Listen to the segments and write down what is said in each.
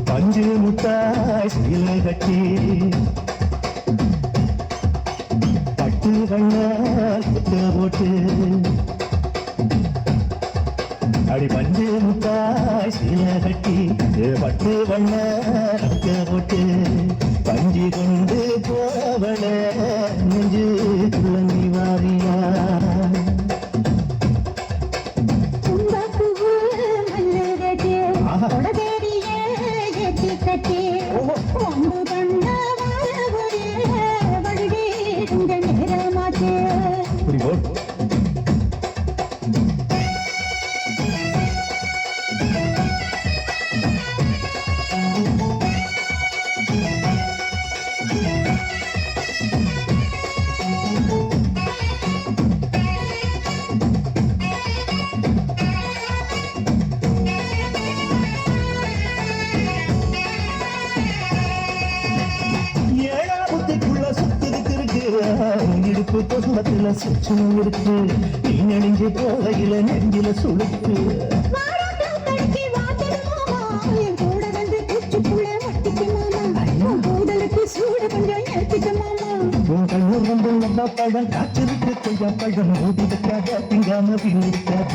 பஞ்சு முட்டாய் சீலை கட்டி பட்டு கண்ணால் புத்த போட்டு அடி பஞ்சு முட்டாய் சீலை கட்டி பட்டு வண்ணால் புத்த போட்டு பஞ்சு கொண்டு போவள நெஞ்சு குழந்தை வாரியா இடுப்பு தொகுமத்துல சுற்றும் இருக்கு நீ நெஞ்சு போகையில நெஞ்சில சுழுக்கு பழம் காற்றிருக்கு கொய்யா பழம் ஊதிக்காக திங்காம பின்னிருக்காத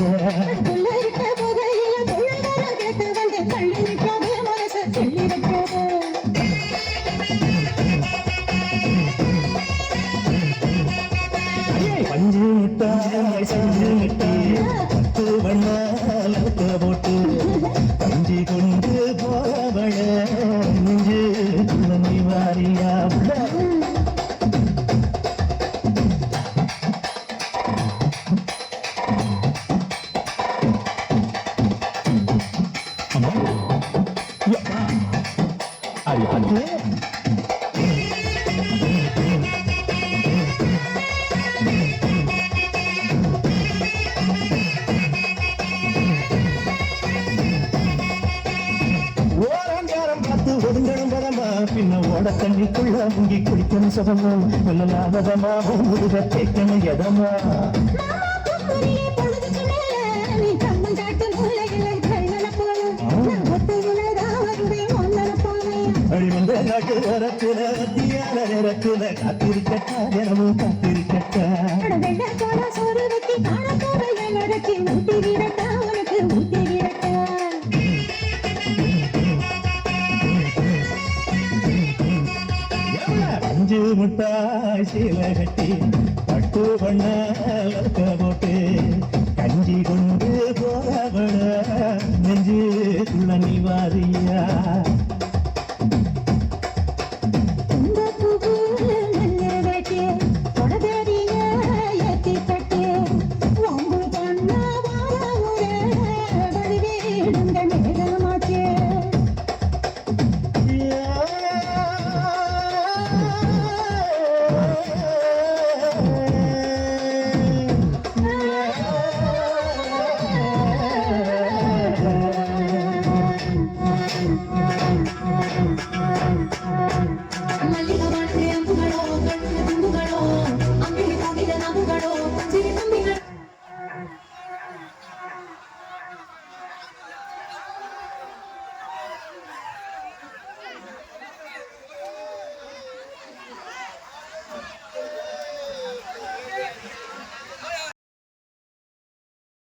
பஞ்சு மிட்டாய் செஞ்சு மிட்டி பத்து வண்ணால் போட்டு பஞ்சு கொண்டு போவள நெஞ்சு குழந்தை வாரியா ஒதுங்கணும் பதமா பின்ன ஓட தண்ணிக்குள்ள முங்கி குளிக்கணும் சுகமா வெள்ளலாதமா முருக தேக்கணும் எதமா அழிவந்த நாட்டு வரத்துல தியான நேரத்துல காத்திருக்கட்டா தினமும் காத்திருக்கட்டா சோறு வச்சு காணத்தோட நடத்தி ஊட்டிவிடட்டா உனக்கு ஊட்டிவிடட்டா பஞ்சு முட்டாய் சீலை கட்டி பட்டு பண்ண போட்டு கஞ்சி கொண்டு